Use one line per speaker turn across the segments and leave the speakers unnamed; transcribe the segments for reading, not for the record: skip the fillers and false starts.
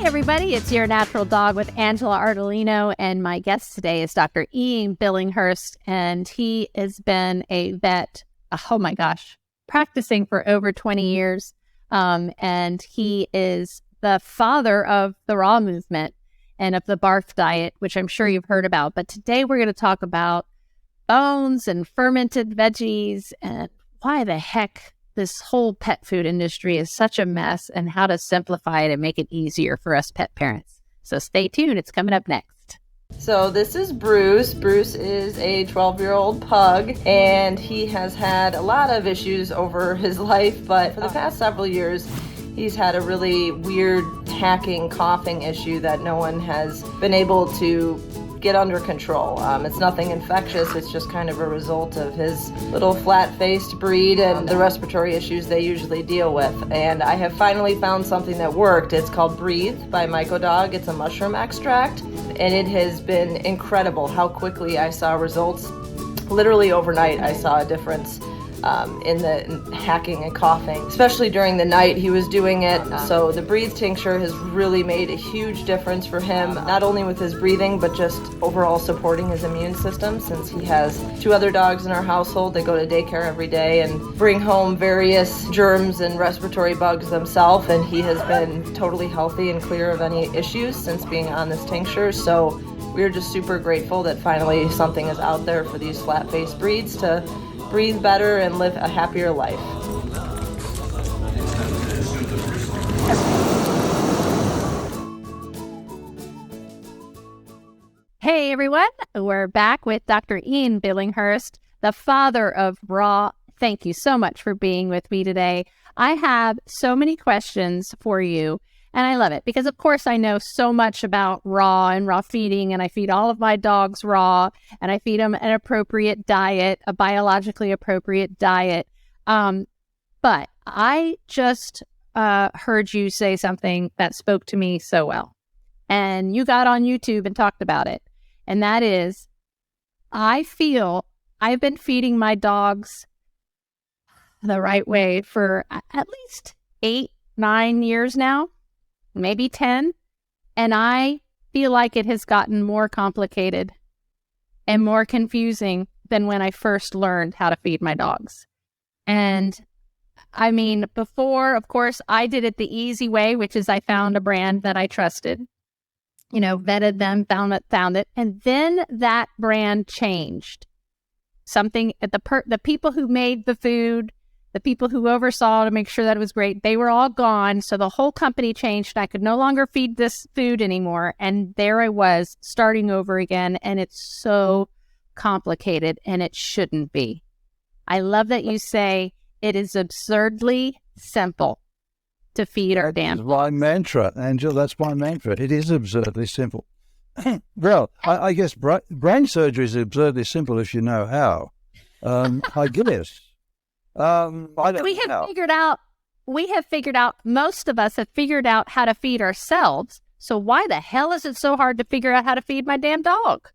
everybody, it's Your Natural Dog with Angela Ardolino, and my guest today is Dr. Ian Billinghurst, and he has been a vet, practicing for over 20 years, and he is the father of the raw movement and of the barf diet, which I'm sure you've heard about. But today we're going to talk about bones and fermented veggies and why the heck this whole pet food industry is such a mess and how to simplify it and make it easier for us pet parents. So stay tuned. It's coming up next.
So this is Bruce. Bruce is a 12-year-old pug, and he has had a lot of issues over his life, but for the past several years, he's had a really weird hacking, coughing issue that no one has been able to get under control. It's nothing infectious, it's just kind of a result of his little flat-faced breed and the respiratory issues they usually deal with. And I have finally found something that worked. It's called Breathe by Mycodog. It's a mushroom extract, and it has been incredible how quickly I saw results. Literally overnight, I saw a difference in the hacking and coughing, especially during the night he was doing it. So the Breathe tincture has really made a huge difference for him, not only with his breathing, but just overall supporting his immune system, since he has 2 other dogs in our household. They go to daycare every day and bring home various germs and respiratory bugs themselves, and he has been totally healthy and clear of any issues since being on this tincture. So we're just super grateful that finally something is out there for these flat-faced breeds to breathe better and live a happier life.
Hey everyone, we're back with Dr. Ian Billinghurst, the father of raw. Thank you so much for being with me today. I have so many questions for you, and I love it because, of course, I know so much about raw and raw feeding, and I feed all of my dogs raw, and I feed them an appropriate diet, a biologically appropriate diet. But I just heard you say something that spoke to me so well, and you got on YouTube and talked about it, and that is, I feel I've been feeding my dogs the right way for at least 8-9 years now. Maybe 10, and I feel like it has gotten more complicated and more confusing than when I first learned how to feed my dogs. And I mean, before, of course, I did it the easy way, which is I found a brand that I trusted, vetted them, found it, and then that brand changed. Something at the people who made the food, the people who oversaw to make sure that it was great, they were all gone. So the whole company changed. I could no longer feed this food anymore. And there I was starting over again. And it's so complicated, and it shouldn't be. I love that you say it is absurdly simple to feed our damn.
That's my mantra, Angela. That's my mantra. It is absurdly simple. Well, I guess brain surgery is absurdly simple if you know how. I guess.
We have figured out, most of us have figured out how to feed ourselves. So why the hell is it so hard to figure out how to feed my damn dog?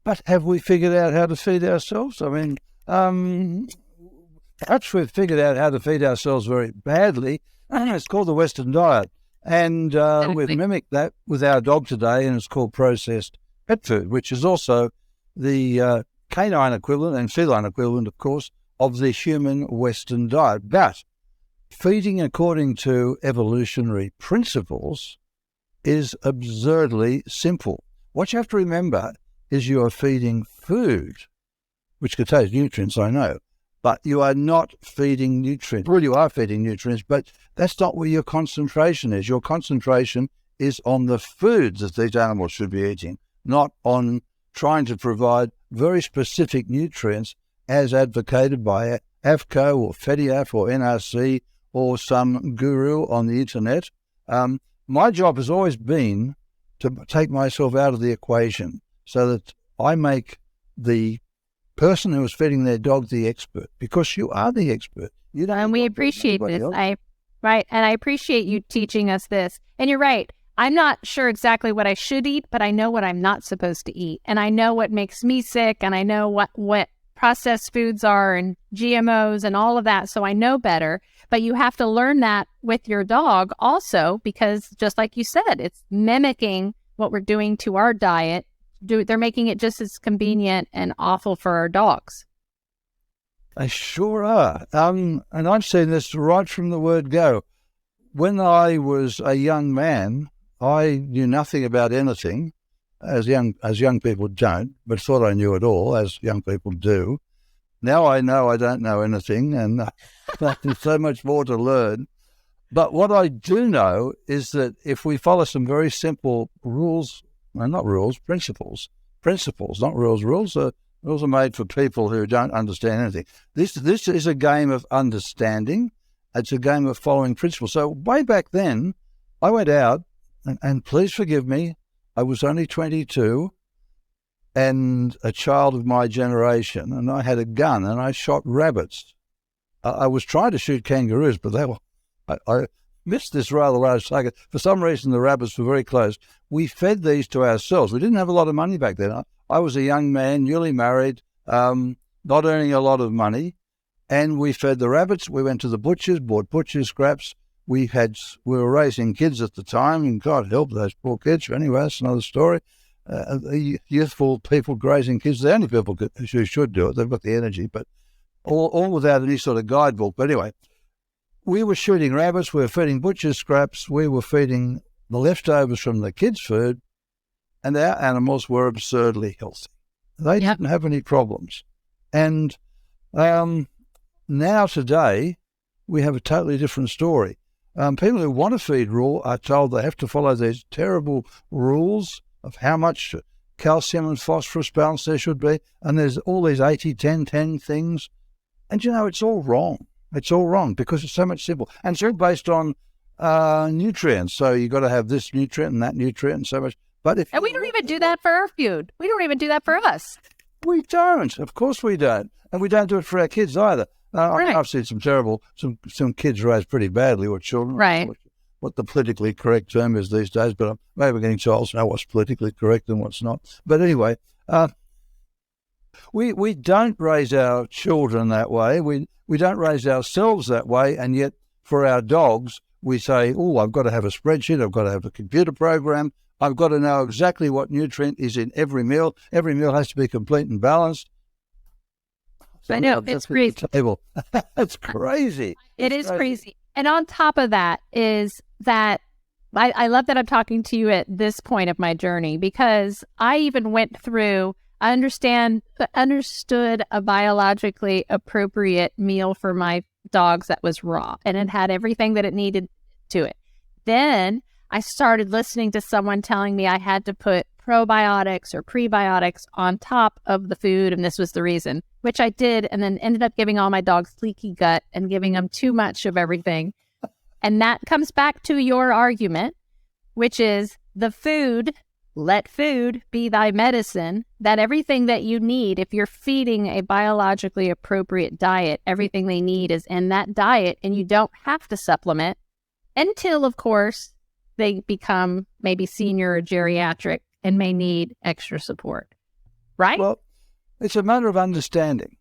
But have we figured out how to feed ourselves? I mean, perhaps we've figured out how to feed ourselves very badly. It's called the Western diet. And we've mimicked that with our dog today, and it's called processed pet food, which is also the canine equivalent and feline equivalent, of course, of the human Western diet. But feeding according to evolutionary principles is absurdly simple. What you have to remember is you are feeding food, which contains nutrients, I know, but you are not feeding nutrients. Well, you are feeding nutrients, but that's not where your concentration is. Your concentration is on the foods that these animals should be eating, not on trying to provide very specific nutrients as advocated by AFCO or FEDIAF or NRC or some guru on the internet. My job has always been to take myself out of the equation so that I make the person who is feeding their dog the expert, because you are the expert. You don't.
And we appreciate this. And I appreciate you teaching us this. And you're right. I'm not sure exactly what I should eat, but I know what I'm not supposed to eat. And I know what makes me sick, and I know what processed foods are and GMOs and all of that, so I know better. But you have to learn that with your dog also, because just like you said, it's mimicking what we're doing to our diet. They're making it just as convenient and awful for our dogs.
They sure are. And I've seen this right from the word go. When I was a young man, I knew nothing about anything, as young people don't, but thought I knew it all, as young people do. Now I know I don't know anything, and there's so much more to learn. But what I do know is that if we follow some very simple rules, well, not rules, principles, not rules. Rules are made for people who don't understand anything. This is a game of understanding. It's a game of following principles. So way back then, I went out, and please forgive me, I was only 22 and a child of my generation, and I had a gun and I shot rabbits. I was trying to shoot kangaroos, but I missed this rather large target. For some reason, the rabbits were very close. We fed these to ourselves. We didn't have a lot of money back then. I was a young man, newly married, not earning a lot of money, and we fed the rabbits. We went to the butchers, bought butcher's scraps. We were raising kids at the time, and God help those poor kids. Anyway, that's another story. Youthful people grazing kids, the only people who should do it. They've got the energy, but all without any sort of guidebook. But anyway, we were shooting rabbits, we were feeding butcher's scraps, we were feeding the leftovers from the kids' food, and our animals were absurdly healthy. They didn't have any problems. And now today, we have a totally different story. People who want to feed raw are told they have to follow these terrible rules of how much calcium and phosphorus balance there should be, and there's all these 80-10-10 things. And, it's all wrong. It's all wrong because it's so much simple. And it's all based on nutrients. So you've got to have this nutrient and that nutrient and so much. And
we don't even do that for our food. We don't even do that for us.
We don't. Of course we don't. And we don't do it for our kids either.
Right.
I've seen some kids raised pretty badly, or children.
Right.
What the politically correct term is these days, but maybe we're getting too old to know what's politically correct and what's not. But anyway, we don't raise our children that way. We don't raise ourselves that way, and yet for our dogs, we say, I've got to have a spreadsheet, I've got to have a computer program, I've got to know exactly what nutrient is in every meal. Every meal has to be complete and balanced.
I know, it's crazy.
It's crazy.
It is crazy. And on top of that is that I love that I'm talking to you at this point of my journey, because I even went through, I understood a biologically appropriate meal for my dogs that was raw, and it had everything that it needed to it. Then I started listening to someone telling me I had to put probiotics or prebiotics on top of the food, and this was the reason, which I did, and then ended up giving all my dogs leaky gut and giving them too much of everything. And that comes back to your argument, which is the food, let food be thy medicine, that everything that you need, if you're feeding a biologically appropriate diet, everything they need is in that diet, and you don't have to supplement until, of course, they become maybe senior or geriatric and may need extra support, right?
Well, it's a matter of understanding,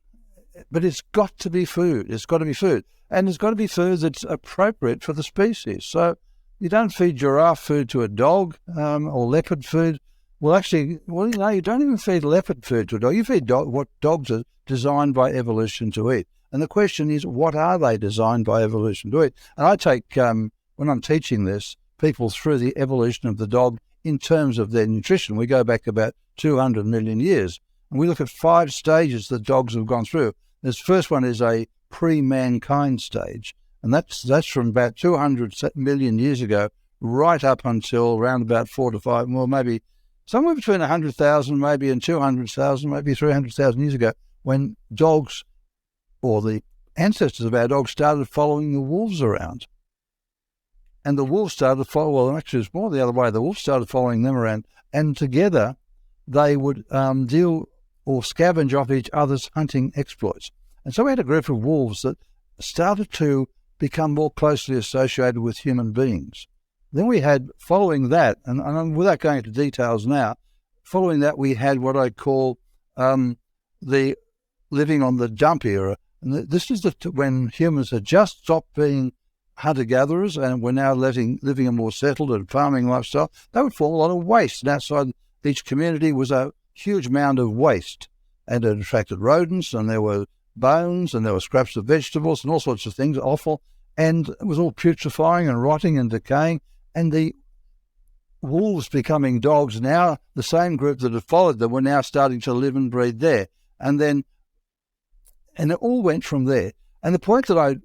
but it's got to be food. It's got to be food. And it's got to be food that's appropriate for the species. So you don't feed giraffe food to a dog or leopard food. Well, actually, you don't even feed leopard food to a dog. You feed what dogs are designed by evolution to eat. And the question is, what are they designed by evolution to eat? And I take, when I'm teaching this, people through the evolution of the dog in terms of their nutrition. We go back about 200 million years, and we look at 5 stages that dogs have gone through. This first one is a pre-mankind stage, and that's from about 200 million years ago right up until around about 4 to 5, well, maybe somewhere between 100,000 maybe and 200,000, maybe 300,000 years ago, when dogs, or the ancestors of our dogs, started following the wolves around. And the wolves started actually it's more the other way. The wolves started following them around, and together they would deal or scavenge off each other's hunting exploits. And so we had a group of wolves that started to become more closely associated with human beings. Then we had, following that, and without going into details now, following that we had what I call the living on the dump era. And this is when humans had just stopped being hunter-gatherers and were now living a more settled and farming lifestyle. They would form a lot of waste. And outside each community was a huge mound of waste. And it attracted rodents, and there were bones, and there were scraps of vegetables and all sorts of things, offal. And it was all putrefying and rotting and decaying. And the wolves becoming dogs now, the same group that had followed them, were now starting to live and breed there. And it all went from there. And the point that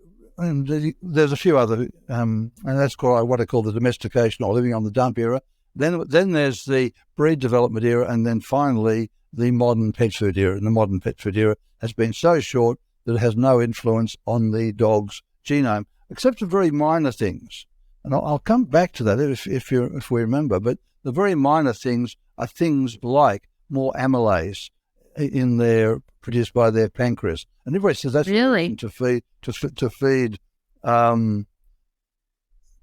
there's a few other, and that's called what I call the domestication or living on the dump era. Then there's the breed development era, and then finally the modern pet food era. And the modern pet food era has been so short that it has no influence on the dog's genome, except for very minor things. And I'll come back to that if we remember. But the very minor things are things like more amylase produced by their pancreas. And everybody says that's
really
to feed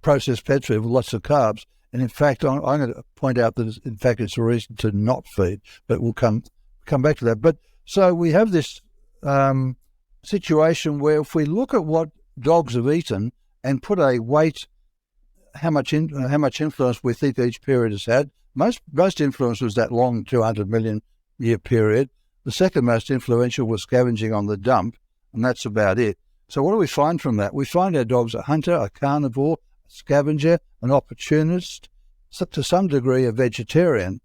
processed pet food with lots of carbs. And in fact, I'm going to point out that in fact it's a reason to not feed. But we'll come back to that. But so we have this situation where if we look at what dogs have eaten and put a weight, how much influence we think each period has had. Most influence was that long 200 million year period. The second most influential was scavenging on the dump, and that's about it. So what do we find from that? We find our dog's a hunter, a carnivore, a scavenger, an opportunist, to some degree a vegetarian.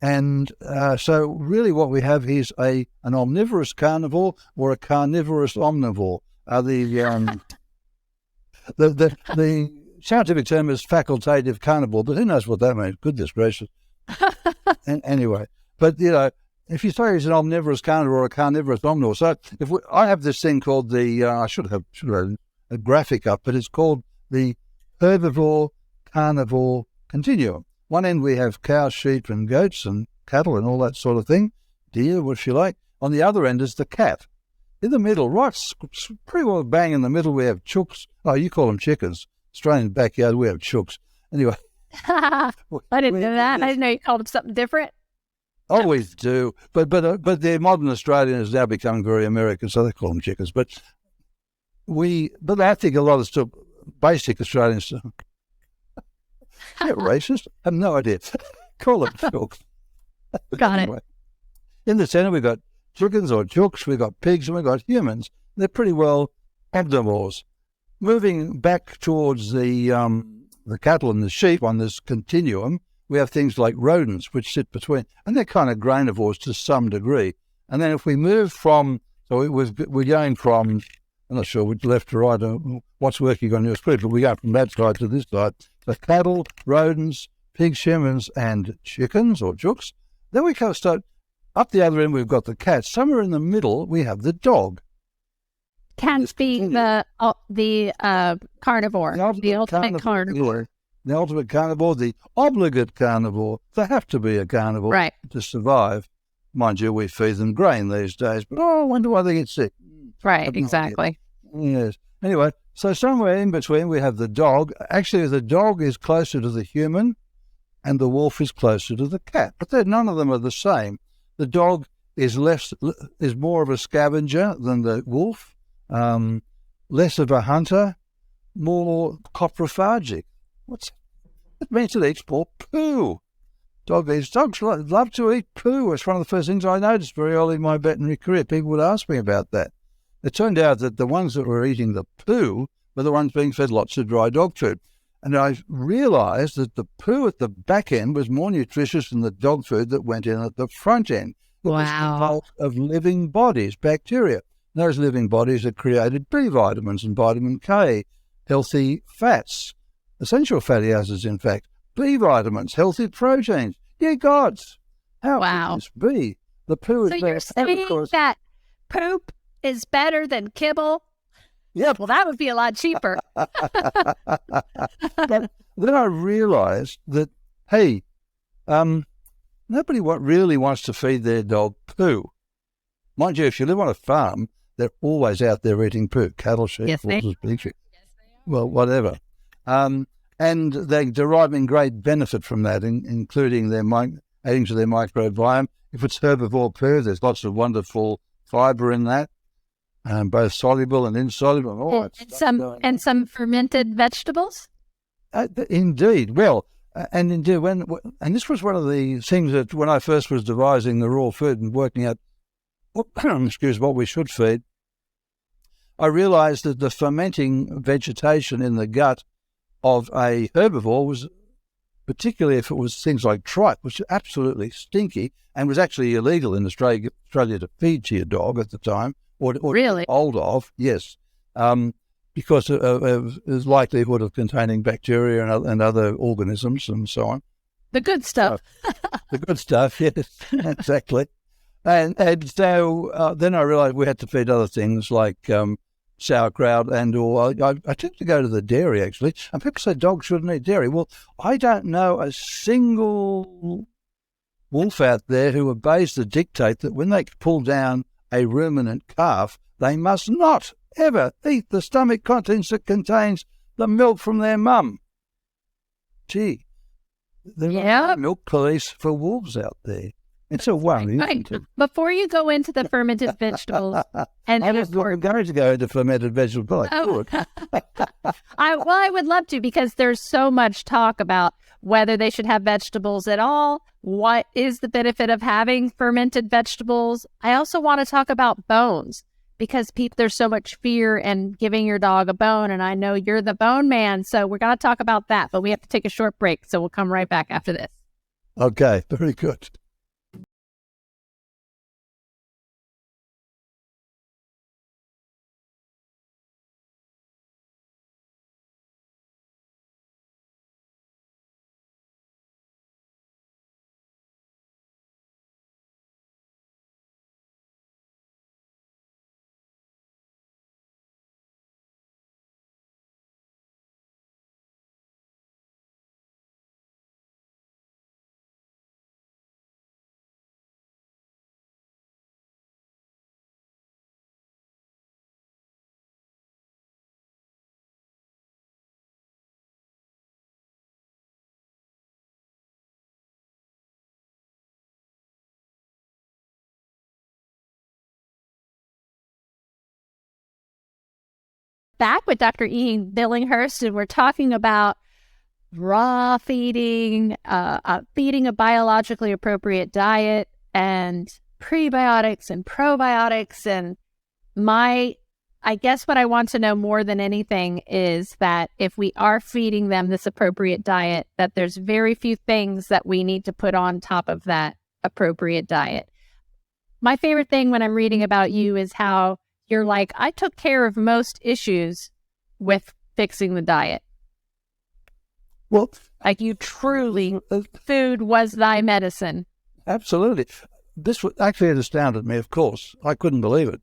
And so really what we have is an omnivorous carnivore or a carnivorous omnivore. The scientific term is facultative carnivore, but who knows what that means? Goodness gracious. Anyway, but if you say he's an omnivorous carnivore or a carnivorous omnivore, so I have this thing called I should have a graphic up, but it's called the herbivore-carnivore continuum. One end we have cows, sheep, and goats, and cattle, and all that sort of thing, deer, if you like. On the other end is the cat. In the middle, right, pretty well bang in the middle, we have chooks. Oh, you call them chickens. Australian backyard, we have chooks. Anyway.
I didn't know that. I didn't know you called them something different.
Always do. But the modern Australian is now becoming very American, so they call them chickens. But I think a lot of still basic Australians they're racist. I have no idea. Call them chooks.
Got
anyway, in the centre we've got chickens or chooks, we've got pigs, and we've got humans. They're pretty well omnivores. Moving back towards the cattle and the sheep on this continuum, we have things like rodents, which sit between, and they're kind of granivores to some degree. And then if we move we're going from, I'm not sure which left to right, what's working on your screen, but we go from that side to this side. So cattle, rodents, pigs, humans, and chickens or chooks. Then we start up the other end, we've got the cat. Somewhere in the middle, we have the dog.
Cats being the carnivore, the ultimate carnivore.
The ultimate carnivore, the obligate carnivore. They have to be a carnivore to survive. Mind you, we feed them grain these days, but I wonder why they get sick.
Right, exactly.
Yes. Anyway, so somewhere in between we have the dog. Actually, the dog is closer to the human and the wolf is closer to the cat, but none of them are the same. The dog is more of a scavenger than the wolf, less of a hunter, more coprophagic. It means it eats more poo. Dogs love to eat poo. It's one of the first things I noticed very early in my veterinary career. People would ask me about that. It turned out that the ones that were eating the poo were the ones being fed lots of dry dog food. And I realised that the poo at the back end was more nutritious than the dog food that went in at the front end. It was the result of living bodies, bacteria. Those living bodies that created B vitamins and vitamin K, healthy fats, essential fatty acids, in fact, B vitamins, healthy proteins. Dear gods, how could this be? The poo is
so
there.
You're saying that poop is better than kibble?
Yep.
Well, that would be a lot cheaper.
But then I realised that, hey, nobody really wants to feed their dog poo. Mind you, if you live on a farm, they're always out there eating poo. Cattle, sheep, horses, pigs. Well, whatever. And they're deriving great benefit from that, including adding to their microbiome. If it's herbivore poo, there's lots of wonderful fibre in that. both soluble and insoluble. And all that stuff
and some fermented vegetables.
Indeed. Well, and indeed, and this was one of the things that when I first was devising the raw food and working out what we should feed, I realized that the fermenting vegetation in the gut of a herbivore was, particularly if it was things like tripe, which is absolutely stinky and was actually illegal in Australia to feed to your dog at the time, or
Really?
old of, yes, because of its likelihood of containing bacteria and other organisms and so on.
The good stuff.
The good stuff, yes, exactly. And so then I realized we had to feed other things like sauerkraut I tend to go to the dairy, actually. And people say dogs shouldn't eat dairy. Well, I don't know a single wolf out there who obeys the dictate that when they pull down a ruminant calf, they must not ever eat the stomach contents that contains the milk from their mum. Gee, there are milk police for wolves out there. It's a worry.
Right. Before you go into the fermented vegetables, and
I was going to go into fermented vegetables.
I would love to, because there's so much talk about whether they should have vegetables at all. What is the benefit of having fermented vegetables? I also want to talk about bones, because there's so much fear in giving your dog a bone, and I know you're the bone man, so we're going to talk about that, but we have to take a short break, so we'll come right back after this.
Okay, very good.
Back with Dr. Ian Billinghurst, and we're talking about raw feeding, feeding a biologically appropriate diet, and prebiotics and probiotics. And I guess what I want to know more than anything is that if we are feeding them this appropriate diet, that there's very few things that we need to put on top of that appropriate diet. My favorite thing when I'm reading about you is how you're like, I took care of most issues with fixing the diet.
Well,
like you truly, food was thy medicine.
Absolutely. This actually had astounded me, of course. I couldn't believe it.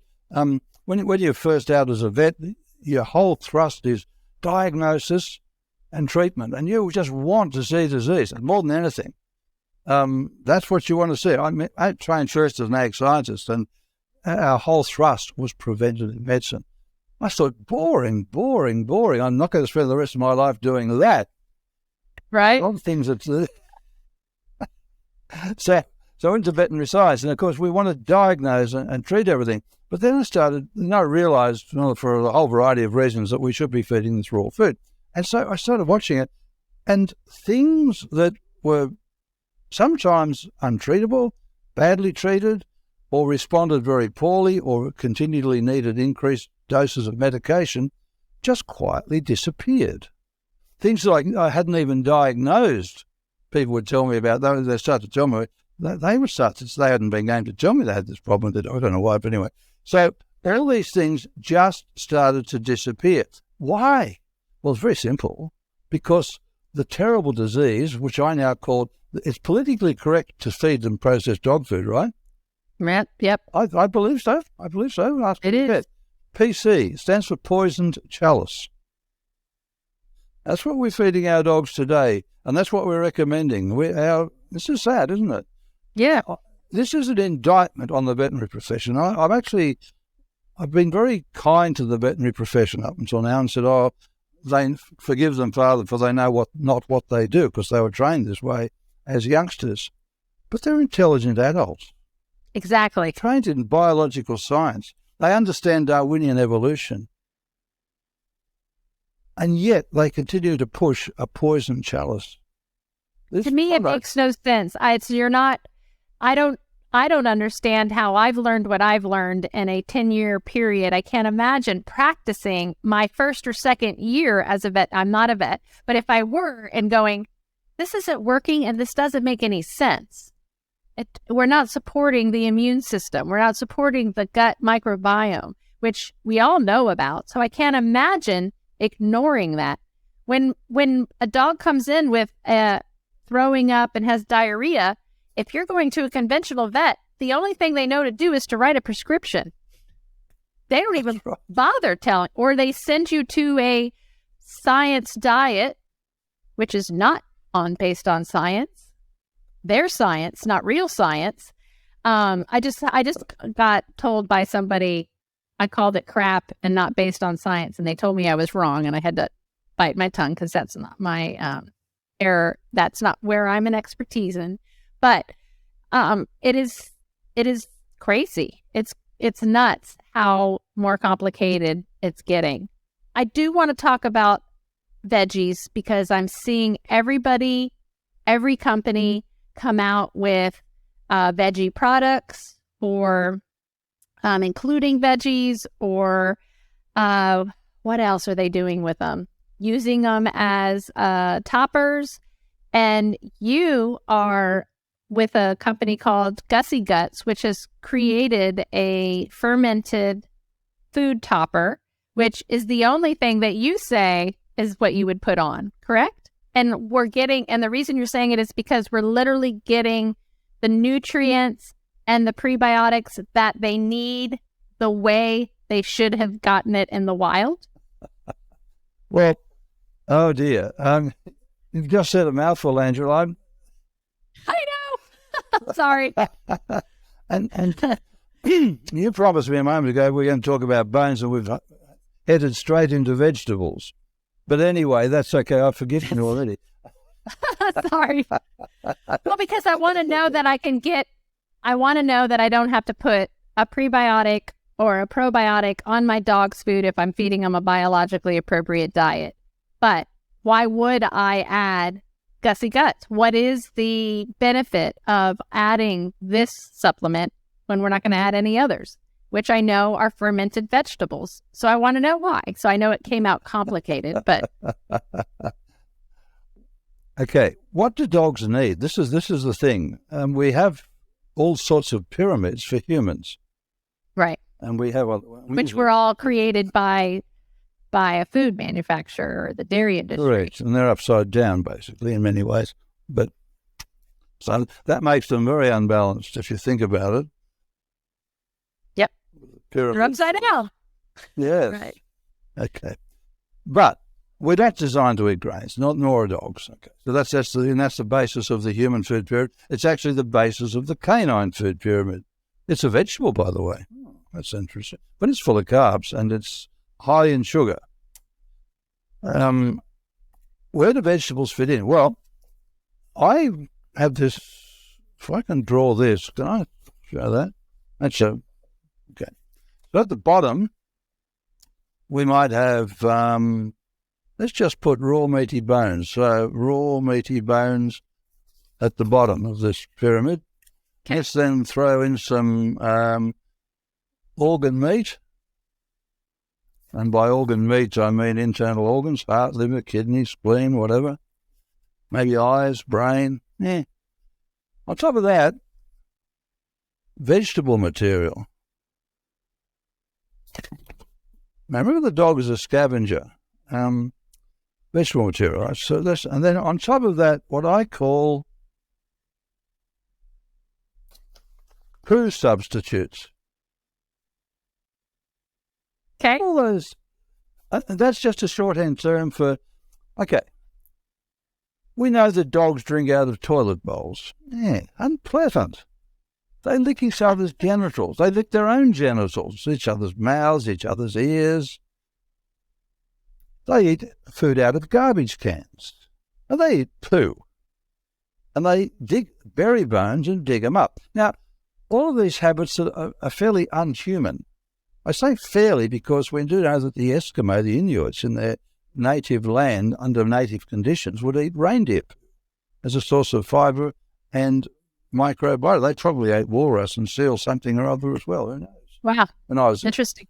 When you're first out as a vet, your whole thrust is diagnosis and treatment, and you just want to see disease, and more than anything. That's what you want to see. I trained first as an ag scientist, and our whole thrust was preventative medicine. I thought, boring. I'm not going to spend the rest of my life doing that.
Right.
A lot of things that... So I went to veterinary science, and of course we want to diagnose and treat everything. But then I realized, for a whole variety of reasons, that we should be feeding this raw food. And so I started watching it, and things that were sometimes untreatable, badly treated, or responded very poorly, or continually needed increased doses of medication, just quietly disappeared. Things like I hadn't even diagnosed, people would tell me about. They started to tell me, they hadn't been going to tell me they had this problem. I don't know why, but anyway. So all these things just started to disappear. Why? Well, it's very simple. Because the terrible disease, which I now call, it's politically correct to feed them processed dog food, right?
Yep.
I believe so.
It is.
PC stands for poisoned chalice. That's what we're feeding our dogs today, and that's what we're recommending. This is sad, isn't it?
Yeah.
This is an indictment on the veterinary profession. I've been very kind to the veterinary profession up until now and said, they forgive them, Father, for they know not what they do, because they were trained this way as youngsters. But they're intelligent adults.
Exactly.
Trained in biological science. They understand Darwinian evolution. And yet they continue to push a poison chalice.
To me, it makes no sense. I don't understand how I've learned what I've learned in a 10-year period. I can't imagine practicing my first or second year as a vet. I'm not a vet, but if I were, and going, this isn't working and this doesn't make any sense. We're not supporting the immune system. We're not supporting the gut microbiome, which we all know about. So I can't imagine ignoring that. When a dog comes in with throwing up and has diarrhea, if you're going to a conventional vet, the only thing they know to do is to write a prescription. They don't even bother telling, or they send you to a science diet, which is not based on science. Their science, not real science. I just got told by somebody I called it crap and not based on science, and they told me I was wrong, and I had to bite my tongue because that's not my error. That's not where I'm an expertise in. But it is crazy. It's nuts how more complicated it's getting. I do want to talk about veggies because I'm seeing every company come out with veggie products or including veggies, or what else are they doing with them? Using them as toppers. And you are with a company called Gussy Guts, which has created a fermented food topper, which is the only thing that you say is what you would put on, correct? And the reason you're saying it is because we're literally getting the nutrients and the prebiotics that they need the way they should have gotten it in the wild.
Well, oh dear. You've just said a mouthful, Angela.
I know. Sorry.
and you promised me a moment ago we're going to talk about bones, and we've headed straight into vegetables. But anyway, that's okay. I've forgiven you already.
Sorry. Well, because I want to know that I want to know that I don't have to put a prebiotic or a probiotic on my dog's food if I'm feeding them a biologically appropriate diet. But why would I add Gussy Guts? What is the benefit of adding this supplement when we're not going to add any others, which I know are fermented vegetables? So I want to know why. So I know it came out complicated, but...
Okay, what do dogs need? This is the thing. We have all sorts of pyramids for humans.
Right.
And we have...
which were all created by a food manufacturer or the dairy industry.
Correct, and they're upside down, basically, in many ways. But so that makes them very unbalanced, if you think about it.
Yep.
Pyramids.
They're upside down.
Yes.
Right.
Okay. But we're not designed to eat grains, nor are dogs. Okay. So that's the basis of the human food pyramid. It's actually the basis of the canine food pyramid. It's a vegetable, by the way. Oh, that's interesting. But it's full of carbs, and it's high in sugar. Where do vegetables fit in? Well, I have this, if I can draw this, can I show that? Okay. So at the bottom, we might have, let's just put raw meaty bones. So raw meaty bones at the bottom of this pyramid. Okay. Let's then throw in some organ meat. And by organ meat, I mean internal organs, heart, liver, kidney, spleen, whatever. Maybe eyes, brain. Yeah. On top of that, vegetable material. Now, remember the dog is a scavenger. Vegetable material, right? So and then on top of that, what I call poo substitutes.
Okay.
All those, that's just a shorthand term for, okay, we know that dogs drink out of toilet bowls. Yeah, unpleasant. They lick each other's genitals. They lick their own genitals, each other's mouths, each other's ears. They eat food out of garbage cans. And they eat poo. And they bury bones and dig them up. Now, all of these habits are fairly unhuman. I say fairly because we do know that the Eskimo, the Inuits, in their native land, under native conditions, would eat reindeer poo as a source of fibre and microbiota. They probably ate walrus and seal something or other as well. Who knows?
Wow.
Interesting.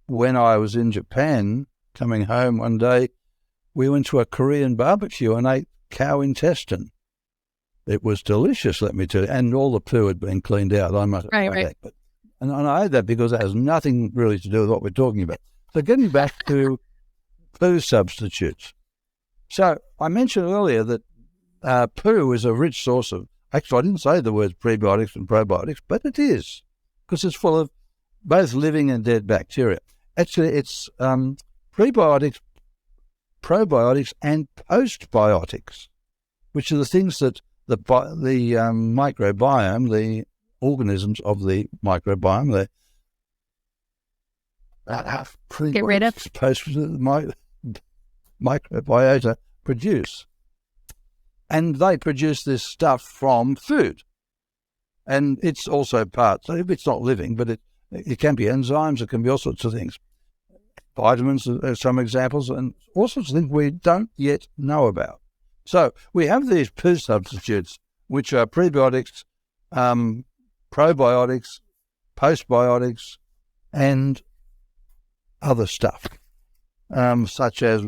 When I was in Japan, coming home one day, we went to a Korean barbecue and ate cow intestine. It was delicious, let me tell you, and all the poo had been cleaned out. I must say that. But, and I ate that because it has nothing really to do with what we're talking about. So getting back to poo substitutes. So I mentioned earlier that poo is a rich source of, actually I didn't say the words prebiotics and probiotics, but it is, because it's full of both living and dead bacteria. Actually, it's prebiotics, probiotics, and postbiotics, which are the things that the microbiome, the organisms of the microbiome,
get rid of
microbiota produce. And they produce this stuff from food. And it's also part, so if it's not living, but it can be enzymes, it can be all sorts of things. Vitamins are some examples, and all sorts of things we don't yet know about. So we have these poo substitutes, which are prebiotics, probiotics, postbiotics, and other stuff, such as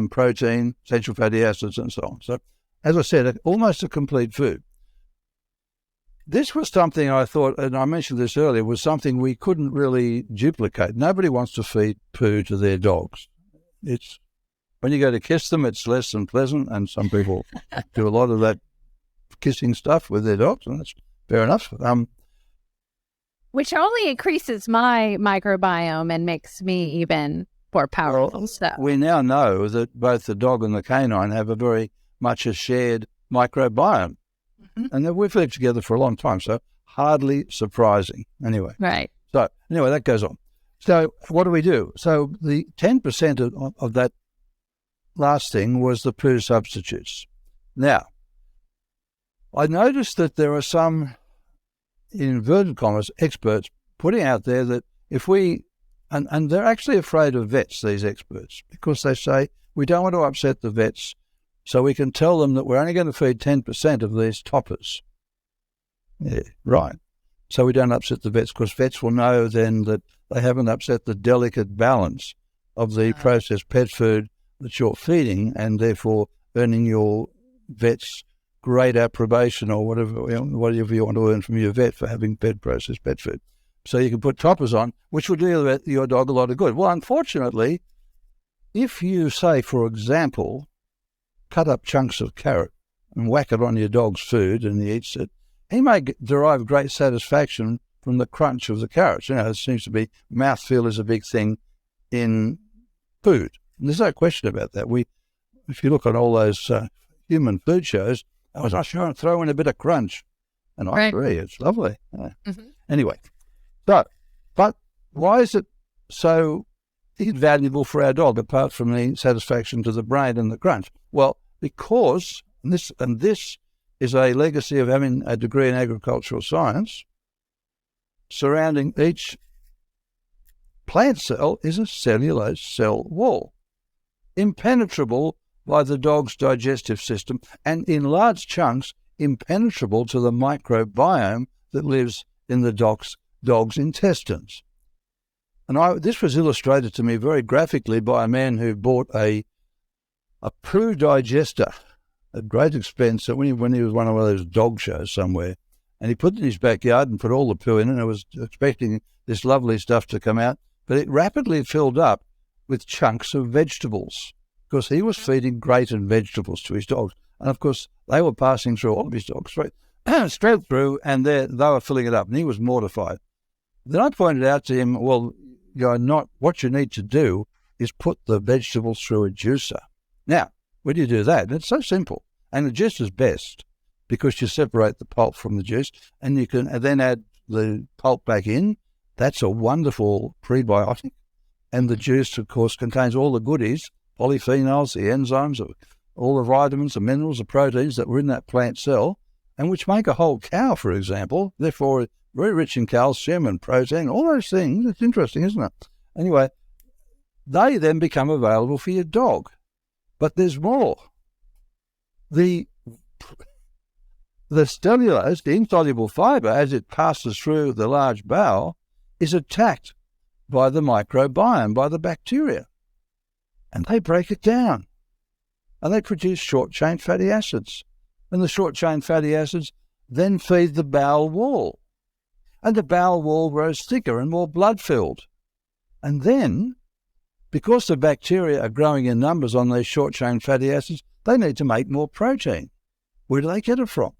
protein, essential fatty acids, and so on. So, as I said, almost a complete food. This was something I thought, and I mentioned this earlier, was something we couldn't really duplicate. Nobody wants to feed poo to their dogs. It's when you go to kiss them, it's less than pleasant, and some people do a lot of that kissing stuff with their dogs, and that's fair enough.
Which only increases my microbiome and makes me even more powerful. So
we now know that both the dog and the canine have a very much a shared microbiome. And we've lived together for a long time, so hardly surprising. Anyway.
Right.
So anyway, that goes on. So what do we do? So the 10% of that last thing was the poo substitutes. Now, I noticed that there are some, in inverted commas, experts putting out there that if we, and they're actually afraid of vets, these experts, because they say we don't want to upset the vets, so we can tell them that we're only going to feed 10% of these toppers. Yeah, right. So we don't upset the vets, because vets will know then that they haven't upset the delicate balance of the processed pet food that you're feeding, and therefore earning your vet's great approbation or whatever you want to earn from your vet for having processed pet food. So you can put toppers on, which will do your dog a lot of good. Well, unfortunately, if you say, for example, cut up chunks of carrot and whack it on your dog's food and he eats it, he may derive great satisfaction from the crunch of the carrots. You know, it seems to be, mouthfeel is a big thing in food. And there's no question about that. If you look at all those human food shows, I was sure and throw in a bit of crunch. And I agree, it's lovely. Anyway, but why is it so invaluable for our dog, apart from the satisfaction to the brain and the crunch? Well, because, and this is a legacy of having a degree in agricultural science, surrounding each plant cell is a cellulose cell wall, impenetrable by the dog's digestive system, and in large chunks impenetrable to the microbiome that lives in the dog's intestines. And this was illustrated to me very graphically by a man who bought a poo digester at great expense when he was one of those dog shows somewhere. And he put it in his backyard and put all the poo in it, and I was expecting this lovely stuff to come out. But it rapidly filled up with chunks of vegetables, because he was feeding grated vegetables to his dogs. And, of course, they were passing through all of his dogs straight through, and they were filling it up, and he was mortified. Then I pointed out to him, well, what you need to do is put the vegetables through a juicer. Now, when you do that, it's so simple. And the juice is best because you separate the pulp from the juice, and you can then add the pulp back in. That's a wonderful prebiotic. And the juice, of course, contains all the goodies, polyphenols, the enzymes, all the vitamins, the minerals, the proteins that were in that plant cell, and which make a whole cow, for example. Therefore, very rich in calcium and protein, all those things. It's interesting, isn't it? Anyway, they then become available for your dog. But there's more. The cellulose, the insoluble fibre, as it passes through the large bowel, is attacked by the microbiome, by the bacteria. And they break it down. And they produce short-chain fatty acids. And the short-chain fatty acids then feed the bowel wall. And the bowel wall grows thicker and more blood-filled. And then, because the bacteria are growing in numbers on these short-chain fatty acids, they need to make more protein. Where do they get it from?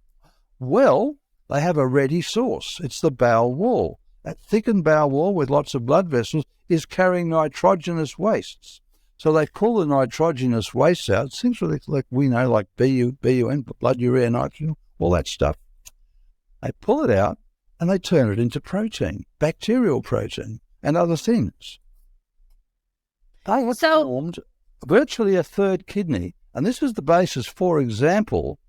Well, they have a ready source. It's the bowel wall. That thickened bowel wall with lots of blood vessels is carrying nitrogenous wastes. So they pull the nitrogenous wastes out, things like we know, like BUN, blood urea nitrogen, all that stuff. They pull it out and they turn it into protein, bacterial protein, and other things. They have formed virtually a third kidney. And this is the basis, for example,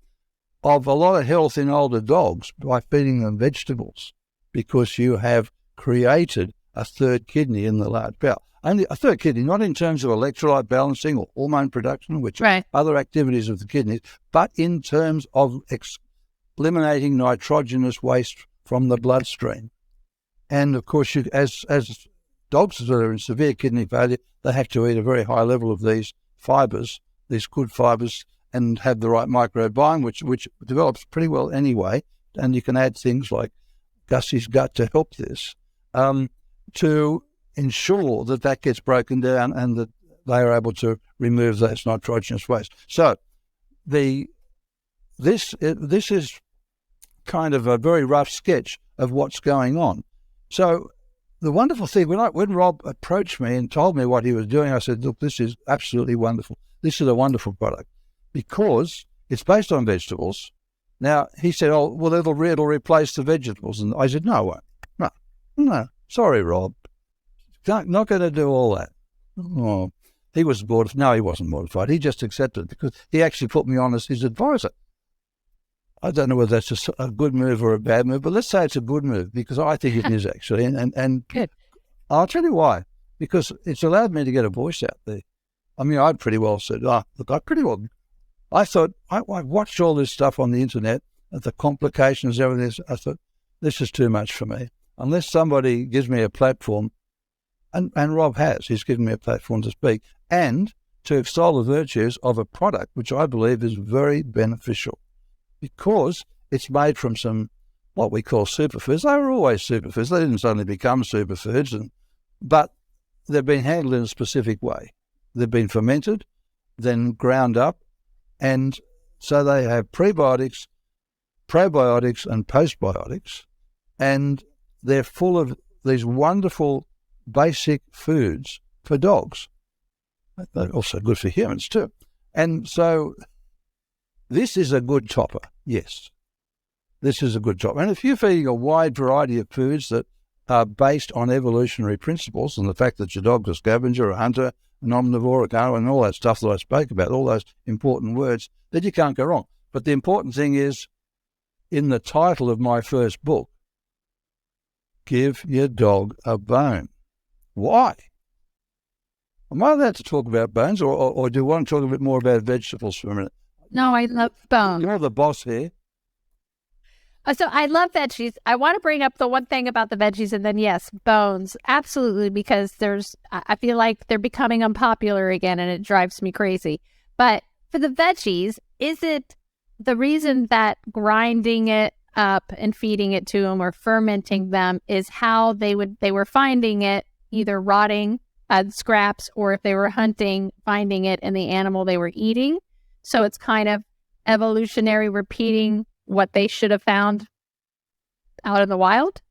of a lot of health in older dogs by feeding them vegetables, because you have created a third kidney in the large bowel. Only a third kidney, not in terms of electrolyte balancing or hormone production, which are other activities of the kidneys, but in terms of eliminating nitrogenous waste from the bloodstream. And of course, as dogs that are in severe kidney failure, they have to eat a very high level of these fibres, these good fibres, and have the right microbiome, which develops pretty well anyway. And you can add things like Gussy's Gut to help this, to ensure that gets broken down and that they are able to remove those nitrogenous waste. So this is kind of a very rough sketch of what's going on. So the wonderful thing, when Rob approached me and told me what he was doing, I said, look, this is absolutely wonderful. This is a wonderful product because it's based on vegetables. Now, he said, oh, well, it'll replace the vegetables. And I said, no, it won't. No. Sorry, Rob. Not going to do all that. Oh, he was mortified. No, he wasn't mortified. He just accepted it because he actually put me on as his advisor. I don't know whether that's a good move or a bad move, but let's say it's a good move because I think it is actually. And
good.
I'll tell you why. Because it's allowed me to get a voice out there. I mean, I'd pretty well said, I thought, I watched all this stuff on the internet, the complications, everything. I thought, this is too much for me. Unless somebody gives me a platform, and Rob has, he's given me a platform to speak, and to extol the virtues of a product, which I believe is very beneficial, because it's made from some, what we call superfoods. They were always superfoods. They didn't suddenly become superfoods, but they've been handled in a specific way. They've been fermented, then ground up, and so they have prebiotics, probiotics, and postbiotics, and they're full of these wonderful basic foods for dogs. They're also good for humans too. And so this is a good topper, yes. This is a good topper. And if you're feeding a wide variety of foods that are based on evolutionary principles and the fact that your dog's a scavenger, a hunter, an omnivore, a carnivore, and all that stuff that I spoke about, all those important words, then you can't go wrong. But the important thing is, in the title of my first book, give your dog a bone. Why? Am I allowed to talk about bones, or do you want to talk a bit more about vegetables for a minute?
No, I love bones.
You're the boss here.
So I love veggies. I want to bring up the one thing about the veggies, and then yes, bones. Absolutely, because I feel like they're becoming unpopular again, and it drives me crazy. But for the veggies, is it the reason that grinding it up and feeding it to them or fermenting them is how they were finding it, either rotting scraps, or if they were hunting, finding it in the animal they were eating? So it's kind of evolutionary, repeating what they should have found out in the wild?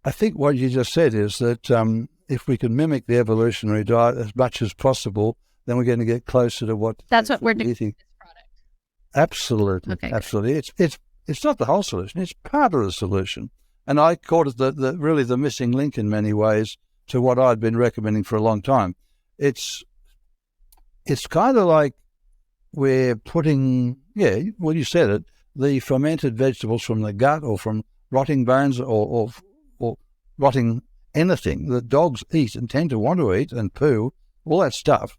I think what you just said is that if we can mimic the evolutionary diet as much as possible, then we're going to get closer to what
that's what we're doing with this product.
Absolutely, okay, absolutely. It's not the whole solution; it's part of the solution. And I called it really the missing link in many ways to what I'd been recommending for a long time. It's kind of like we're putting, you said it, the fermented vegetables from the gut or from rotting bones or rotting anything that dogs eat and tend to want to eat and poo, all that stuff,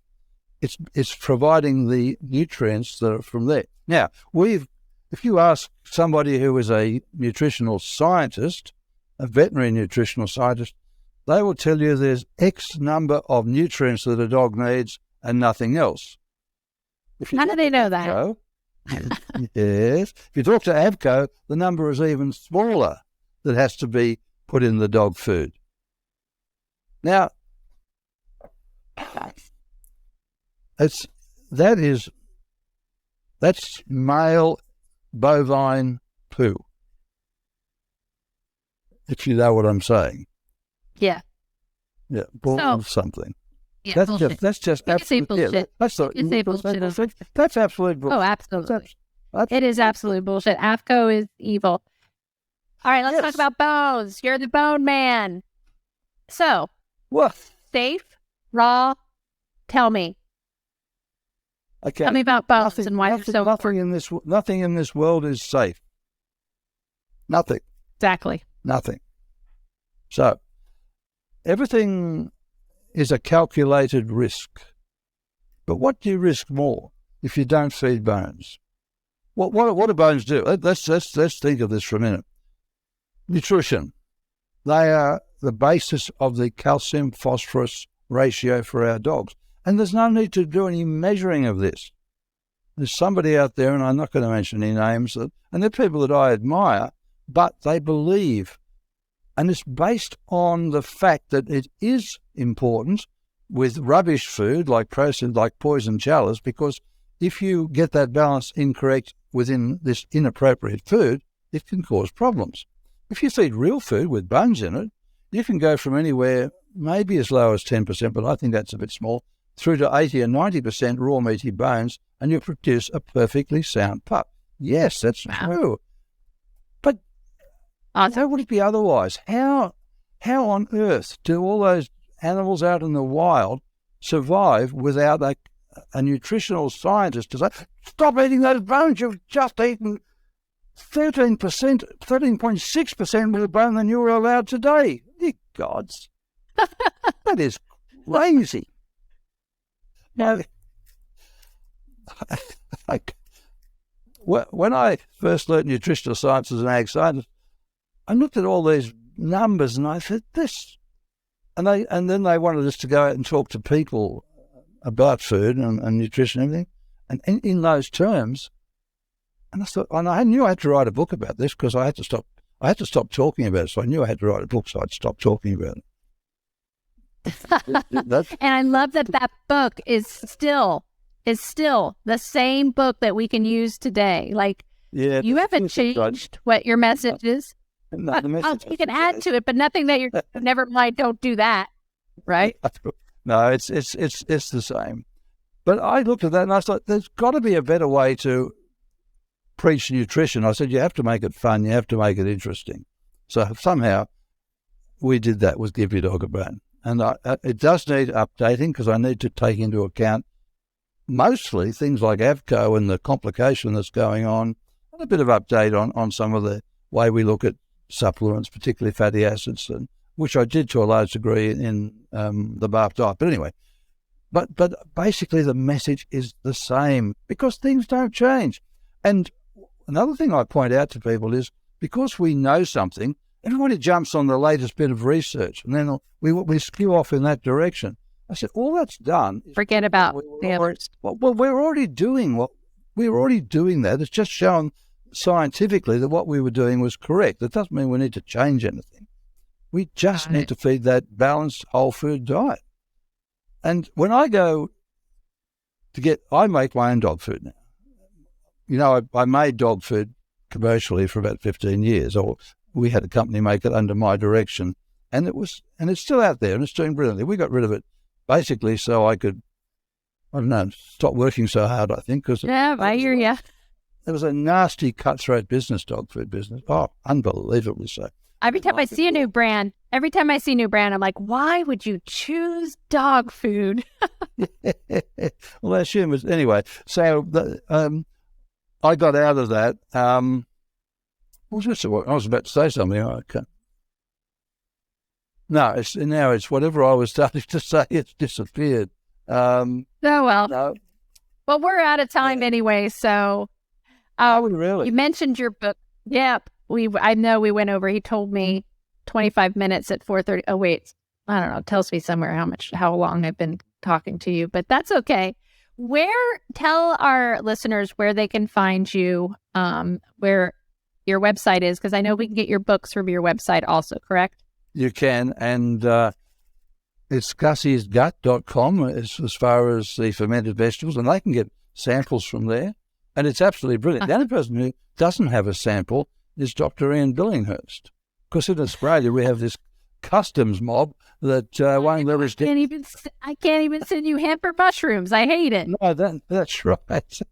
it's providing the nutrients that are from there. Now, if you ask somebody who is a nutritional scientist, a veterinary nutritional scientist, they will tell you there's X number of nutrients that a dog needs and nothing else.
How do they know that?
Yes. If you talk to AVCO, the number is even smaller that has to be put in the dog food. Now, that's male bovine poo, if you know what I'm saying.
Yeah.
Yeah, bull of something.
Yeah,
that's
bullshit.
just
absolute bullshit.
Yeah, that's
bullshit.
That's absolute bullshit.
Oh, absolutely. It is absolute bullshit. AVCO is evil. All right, let's talk about bones. You're the bone man. So,
what?
Safe, raw, tell me.
Okay.
Tell me about bones and why they're so important.
Nothing in this world is safe. Nothing.
Exactly.
Nothing. So, everything is a calculated risk. But what do you risk more if you don't feed bones? What do bones do? Let's think of this for a minute. Nutrition. They are the basis of the calcium-phosphorus ratio for our dogs. And there's no need to do any measuring of this. There's somebody out there, and I'm not going to mention any names, and they're people that I admire, but they believe. And it's based on the fact that it is important with rubbish food like processed, like poison chalice, because if you get that balance incorrect within this inappropriate food, it can cause problems. If you feed real food with bones in it, you can go from anywhere, maybe as low as 10%, but I think that's a bit small, through to 80 or 90% raw meaty bones, and you produce a perfectly sound pup. Yes, that's true. But how would it be otherwise? How on earth do all those animals out in the wild survive without a nutritional scientist to say, stop eating those bones, you've just eaten 13.6% more bone than you were allowed today? Ye gods. That is crazy. Now, when I first learned nutritional science as an ag scientist, I looked at all these numbers and I said, this. And then they wanted us to go out and talk to people about food and nutrition and everything. And in those terms, and I thought, and I knew I had to write a book about this because I had to stop talking about it. So I knew I had to write a book, so I'd stop talking about it.
And I love that book is still the same book that we can use today. Like, you haven't changed what your message is.
No, the message
you can add to it, but nothing that you're never mind. Don't do that, right?
No, it's the same. But I looked at that and I thought, there's got to be a better way to preach nutrition. I said, you have to make it fun. You have to make it interesting. So somehow we did that with Give Your Dog a Bone. And it does need updating because I need to take into account mostly things like AVCO and the complication that's going on, and a bit of update on some of the way we look at supplements, particularly fatty acids, and which I did to a large degree in the BARF diet. But anyway, but basically the message is the same because things don't change. And another thing I point out to people is because we know something, everybody jumps on the latest bit of research, and then we skew off in that direction. I said, all that's done.
Forget about the others.
Well, we're already doing that. It's just shown scientifically that what we were doing was correct. That doesn't mean we need to change anything. We just need to feed that balanced whole food diet. And when I go I make my own dog food now. You know, I made dog food commercially for about 15 years, or we had a company make it under my direction, and it's still out there and it's doing brilliantly. We got rid of it basically so I could, I don't know, stop working so hard, I think.
I hear you.
It was a nasty cutthroat business, dog food business. Oh, unbelievably so.
Every time I see a new brand, I'm like, why would you choose dog food?
Well, I assume anyway. So I got out of that. I was about to say something. Okay. No, it's whatever I was starting to say. It's disappeared.
Oh, well.
No.
Well, we're out of time anyway, so...
Oh, really?
You mentioned your book. Yep. I know we went over. He told me 25 minutes at 4:30. Oh, wait. I don't know. It tells me somewhere how long I've been talking to you, but that's okay. Tell our listeners where they can find you, where your website is, because I know we can get your books from your website also, correct?
You can, and it's gussysgut.com as far as the fermented vegetables, and they can get samples from there, and it's absolutely brilliant. The only person who doesn't have a sample is Dr. Ian Billinghurst, because in Australia we have this customs mob that won't let us...
I can't even send you hemp or mushrooms. I hate it.
No, that's right.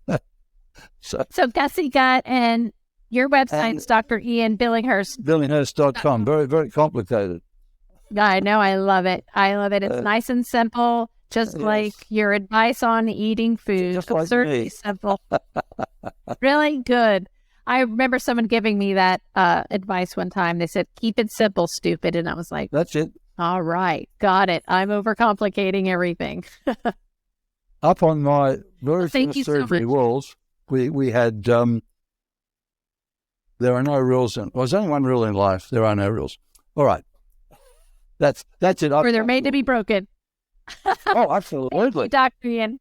So Gussy Gut, and your website's Dr. Ian Billinghurst.
Billinghurst.com. Very, very complicated.
I know. I love it. It's nice and simple, just like your advice on eating food.
Just like
Certainly
me.
simple. Really good. I remember someone giving me that advice one time. They said, keep it simple, stupid. And I was like,
that's it.
All right. Got it. I'm overcomplicating everything.
Up on my very
Thank you
first
so
surgery
much.
walls, we had, there are no rules. There's only one rule in life. There are no rules. All right. That's it.
Or they're made to be broken.
Oh, absolutely.
Thank you, Dr. Ian.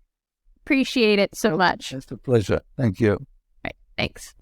Appreciate it so much.
It's a pleasure. Thank you.
Right. Thanks.